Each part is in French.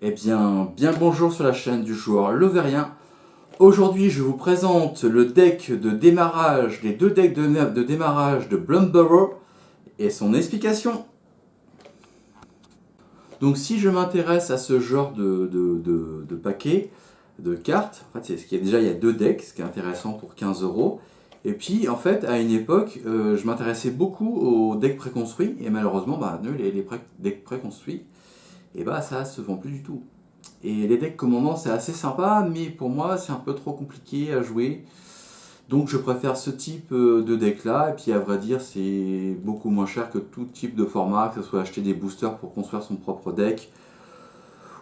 Eh bien bonjour sur la chaîne du joueur Loverien. Aujourd'hui, je vous présente le deck de démarrage, les deux decks de démarrage de Bloomburrow et son explication. Donc si je m'intéresse à ce genre de paquet, de cartes, en fait, déjà il y a deux decks, ce qui est intéressant pour 15 euros. Et puis en fait, à une époque, je m'intéressais beaucoup aux decks préconstruits, et malheureusement, les decks préconstruits, et ça se vend plus du tout. Et les decks commandants c'est assez sympa, mais pour moi c'est un peu trop compliqué à jouer. Donc je préfère ce type de deck là, et puis à vrai dire c'est beaucoup moins cher que tout type de format, que ce soit acheter des boosters pour construire son propre deck,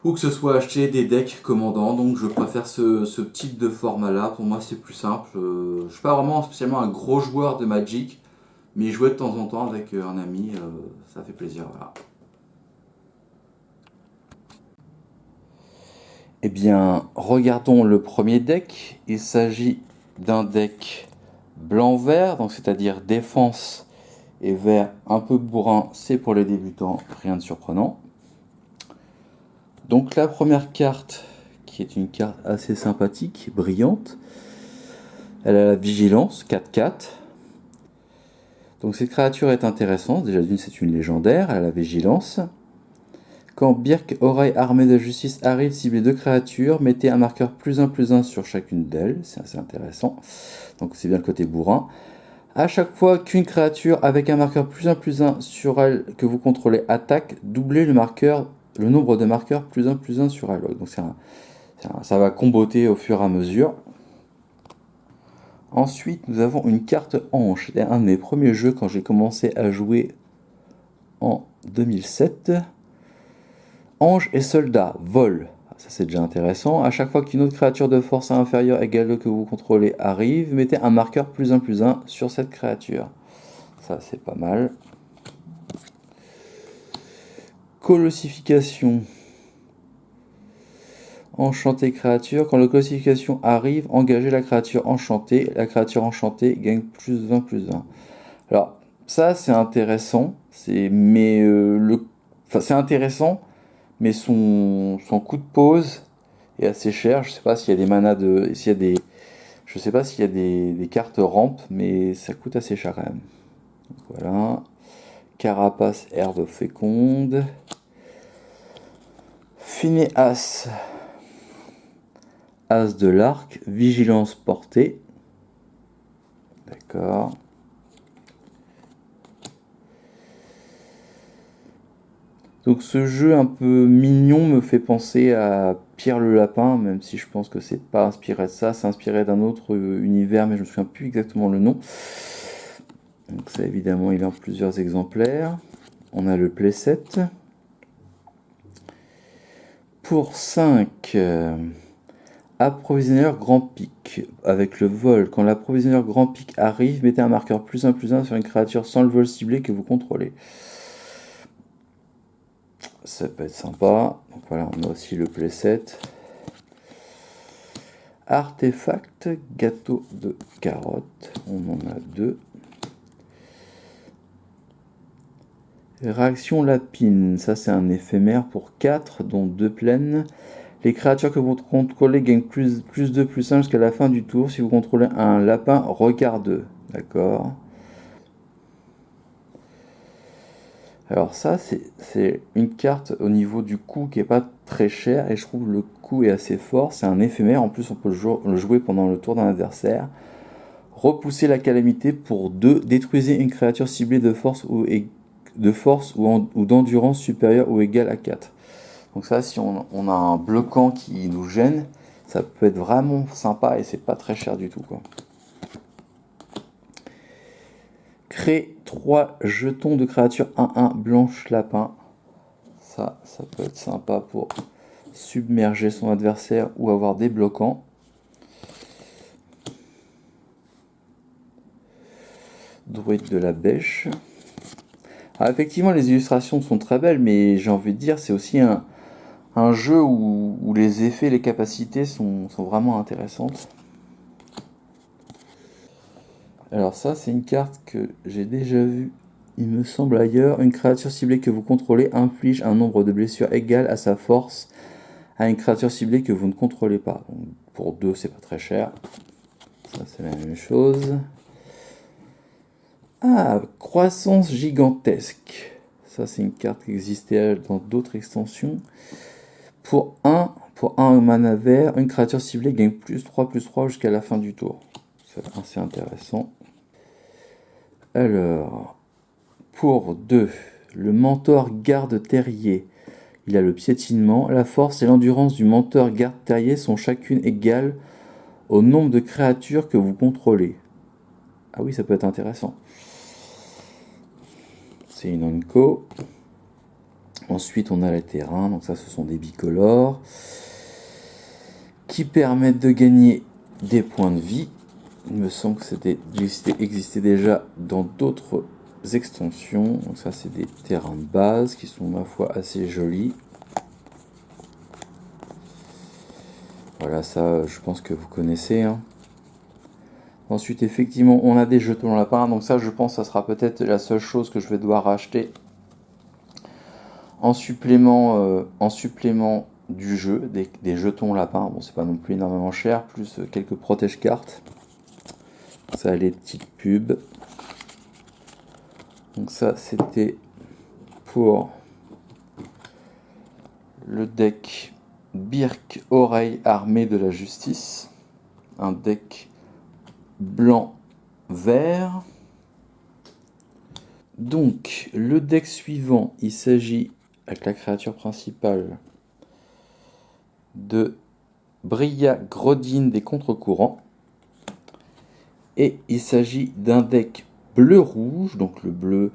ou que ce soit acheter des decks commandants. Donc je préfère ce type de format là, pour moi c'est plus simple. Je ne suis pas vraiment spécialement un gros joueur de Magic, mais jouer de temps en temps avec un ami, ça fait plaisir. Voilà. Eh bien, regardons le premier deck. Il s'agit d'un deck blanc-vert, donc c'est-à-dire défense et vert un peu bourrin, c'est pour les débutants, rien de surprenant. Donc la première carte, qui est une carte assez sympathique, brillante, elle a la vigilance, 4/4. Donc cette créature est intéressante, déjà d'une c'est une légendaire, elle a la vigilance. Quand Birk, oreille armée de justice, arrive cibler deux créatures, mettez un marqueur +1/+1 sur chacune d'elles. C'est assez intéressant. Donc c'est bien le côté bourrin. À chaque fois qu'une créature avec un marqueur +1/+1 sur elle que vous contrôlez attaque, doublez le nombre de marqueurs +1/+1 sur elle. Donc ça va comboter au fur et à mesure. Ensuite, nous avons une carte Ange. C'était un de mes premiers jeux quand j'ai commencé à jouer en 2007. Ange et soldat, vol. Ça c'est déjà intéressant. À chaque fois qu'une autre créature de force inférieure égale que vous contrôlez arrive, mettez un marqueur +1/+1 sur cette créature. Ça c'est pas mal. Colossification. Enchanté créature. Quand la colossification arrive, engagez la créature enchantée. La créature enchantée gagne +20/+1. Alors ça c'est intéressant. C'est intéressant. Mais son coup de pause est assez cher. Je sais pas s'il y a des manas je sais pas s'il y a des cartes rampe, mais ça coûte assez cher quand même. Donc voilà. Carapace, herbe féconde. Phineas, as de l'arc, vigilance portée. D'accord. Donc ce jeu un peu mignon me fait penser à Pierre le Lapin, même si je pense que c'est pas inspiré de ça, c'est inspiré d'un autre univers, mais je me souviens plus exactement le nom. Donc ça évidemment il est en plusieurs exemplaires. On a le playset. Pour 5, approvisionneur grand pic. Avec le vol, quand l'approvisionneur grand pic arrive, mettez un marqueur +1/+1 sur une créature sans le vol ciblé que vous contrôlez. Ça peut être sympa. Donc voilà, on a aussi le playset. Artefact, gâteau de carotte. On en a 2. Réaction lapine. Ça, c'est un éphémère pour 4, dont 2 plaines. Les créatures que vous contrôlez gagnent +2/+1 jusqu'à la fin du tour. Si vous contrôlez un lapin, regarde. D'accord. Alors ça, c'est une carte au niveau du coût qui est pas très cher et je trouve le coût est assez fort. C'est un éphémère, en plus on peut le jouer pendant le tour d'un adversaire. Repousser la calamité pour 2. Détruisez une créature ciblée de force ou d'endurance supérieure ou égale à 4. Donc ça, si on a un bloquant qui nous gêne, ça peut être vraiment sympa et c'est pas très cher du tout, quoi. Créer 3 jetons de créatures 1/1 blanche lapin. Ça peut être sympa pour submerger son adversaire ou avoir des bloquants. Druide de la bêche. Alors effectivement, les illustrations sont très belles, mais j'ai envie de dire, c'est aussi un jeu où les effets, les capacités sont vraiment intéressantes. Alors ça, c'est une carte que j'ai déjà vue, il me semble ailleurs. Une créature ciblée que vous contrôlez inflige un nombre de blessures égal à sa force à une créature ciblée que vous ne contrôlez pas. Donc, pour 2, c'est pas très cher. Ça, c'est la même chose. Ah, croissance gigantesque. Ça, c'est une carte qui existait dans d'autres extensions. Pour un mana vert, une créature ciblée gagne +3/+3 jusqu'à la fin du tour. C'est assez intéressant. Alors, pour 2, le mentor garde terrier. Il a le piétinement. La force et l'endurance du mentor garde terrier sont chacune égales au nombre de créatures que vous contrôlez. Ah oui, ça peut être intéressant. C'est une onco. Ensuite, on a les terrains. Donc ça, ce sont des bicolores qui permettent de gagner des points de vie. Il me semble que c'était existait déjà dans d'autres extensions. Donc ça, c'est des terrains de base qui sont, ma foi, assez jolis. Voilà, ça, je pense que vous connaissez. Hein. Ensuite, effectivement, on a des jetons lapins. Donc ça, je pense que ça sera peut-être la seule chose que je vais devoir racheter en supplément du jeu, des jetons lapins. Bon, c'est pas non plus énormément cher, plus quelques protège-cartes. Ça a les petites pubs. Donc ça, c'était pour le deck Birk Oreille Armée de la Justice. Un deck blanc-vert. Donc, le deck suivant, il s'agit, avec la créature principale, de Bria Grodin des contre-courants. Et il s'agit d'un deck bleu-rouge. Donc le bleu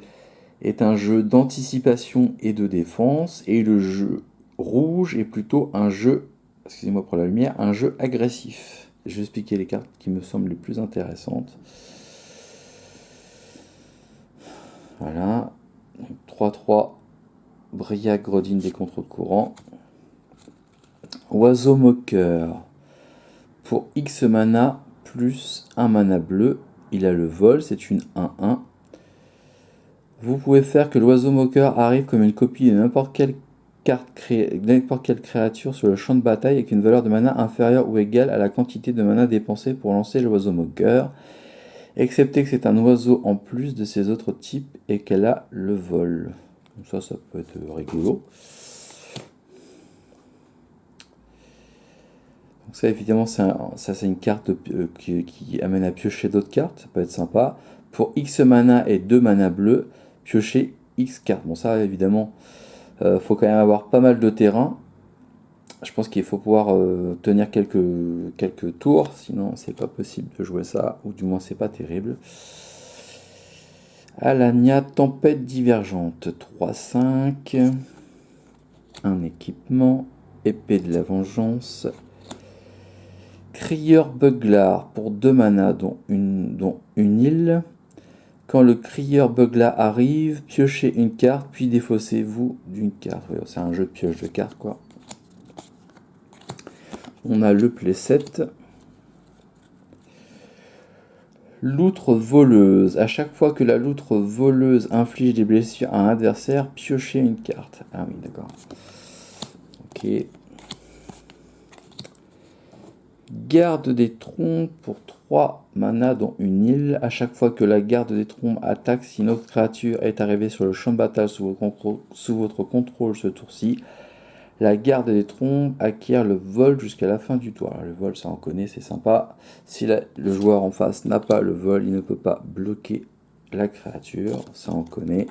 est un jeu d'anticipation et de défense. Et le jeu rouge est plutôt un jeu, excusez-moi pour la lumière, un jeu agressif. Je vais expliquer les cartes qui me semblent les plus intéressantes. Voilà. 3-3, Bria Grodin des contre-courants. Oiseau moqueur. Pour X mana, plus un mana bleu. Il a le vol, c'est une 1-1. Vous pouvez faire que l'oiseau moqueur arrive comme une copie de n'importe quelle créature sur le champ de bataille avec une valeur de mana inférieure ou égale à la quantité de mana dépensée pour lancer l'oiseau moqueur, excepté que c'est un oiseau en plus de ses autres types et qu'elle a le vol. Donc ça peut être rigolo. Donc ça, évidemment, c'est une carte qui amène à piocher d'autres cartes. Ça peut être sympa. Pour X mana et 2 mana bleus, piocher X cartes. Bon, ça, évidemment, faut quand même avoir pas mal de terrain. Je pense qu'il faut pouvoir tenir quelques tours. Sinon, c'est pas possible de jouer ça. Ou du moins, c'est pas terrible. Alania, tempête divergente. 3-5. Un équipement. Épée de la vengeance. Crieur Beuglar pour 2 mana, dont une île. Quand le Crieur Beuglar arrive, piochez une carte, puis défaussez-vous d'une carte. Ouais, c'est un jeu de pioche de cartes, quoi. On a le playset. Loutre voleuse. À chaque fois que la loutre voleuse inflige des blessures à un adversaire, piochez une carte. Ah oui, d'accord. Ok. Garde des trompes pour 3 mana dont une île. À chaque fois que la garde des trompes attaque, si une autre créature est arrivée sur le champ de bataille sous votre contrôle ce tour-ci, la garde des trompes acquiert le vol jusqu'à la fin du tour. Alors, le vol, ça on connaît, c'est sympa. Si le joueur en face n'a pas le vol, il ne peut pas bloquer la créature. Ça on connaît.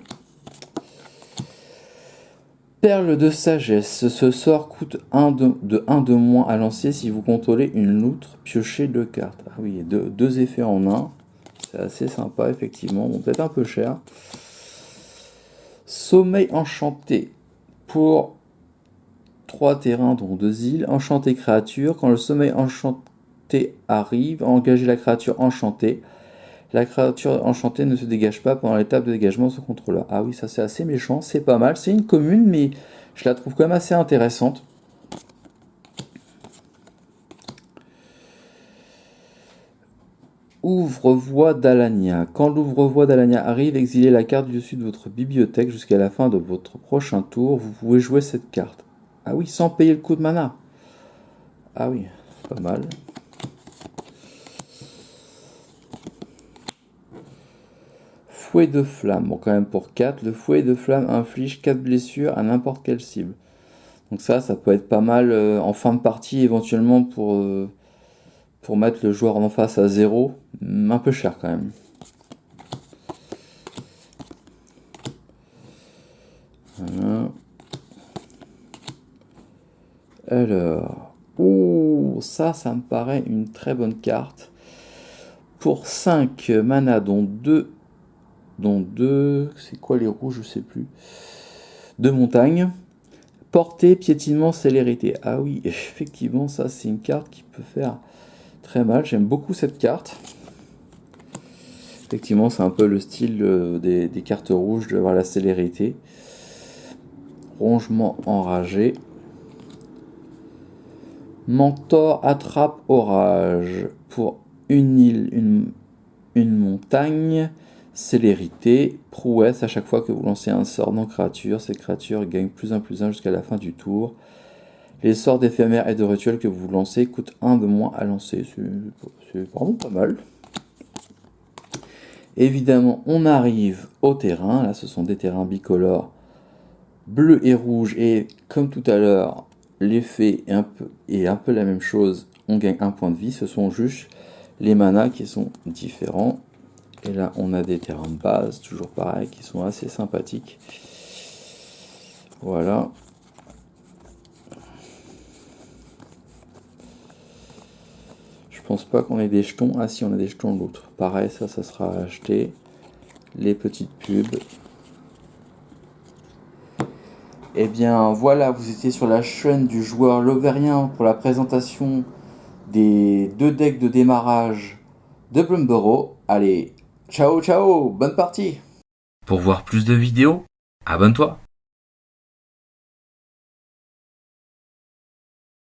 Perle de sagesse. Ce sort coûte 1 de moins à lancer si vous contrôlez une loutre. Piochez 2 cartes. Ah oui, deux effets en un. C'est assez sympa, effectivement. Bon, peut-être un peu cher. Sommeil enchanté. Pour 3 terrains, dont 2 îles. Enchanté créature. Quand le sommeil enchanté arrive, engagez la créature enchantée. La créature enchantée ne se dégage pas pendant l'étape de dégagement de son contrôleur. Ah oui, ça c'est assez méchant, c'est pas mal. C'est une commune, mais je la trouve quand même assez intéressante. Ouvre-voie d'Alania. Quand l'ouvre-voie d'Alania arrive, exilez la carte du dessus de votre bibliothèque jusqu'à la fin de votre prochain tour. Vous pouvez jouer cette carte. Ah oui, sans payer le coup de mana. Ah oui, c'est pas mal. Fouet de flamme, bon quand même pour 4, le fouet de flamme inflige 4 blessures à n'importe quelle cible. Donc ça peut être pas mal en fin de partie éventuellement pour mettre le joueur en face à 0. Un peu cher quand même. Voilà. Alors, ça me paraît une très bonne carte. Pour 5 mana, dont 2, c'est quoi les rouges, je sais plus. 2 montagnes. Portée, piétinement, célérité. Ah oui, effectivement, ça c'est une carte qui peut faire très mal. J'aime beaucoup cette carte. Effectivement, c'est un peu le style des cartes rouges d'avoir la célérité. Rongement enragé. Mentor attrape orage. Pour une île, une montagne. Célérité, prouesse, à chaque fois que vous lancez un sort non créature, ces créatures gagnent +1/+1 jusqu'à la fin du tour. Les sorts d'éphémères et de rituels que vous lancez coûtent 1 de moins à lancer. C'est vraiment pas mal. Évidemment, on arrive au terrain. Là, ce sont des terrains bicolores, bleu et rouge. Et comme tout à l'heure, l'effet est un peu la même chose. On gagne 1 point de vie. Ce sont juste les manas qui sont différents. Et là, on a des terrains de base, toujours pareil, qui sont assez sympathiques. Voilà. Je pense pas qu'on ait des jetons. Ah si, on a des jetons de l'autre. Pareil, ça sera acheté. Les petites pubs. Et bien voilà, vous étiez sur la chaîne du joueur Lovérien pour la présentation des 2 decks de démarrage de Bloomburrow. Allez, ciao ciao, bonne partie. Pour voir plus de vidéos, abonne-toi.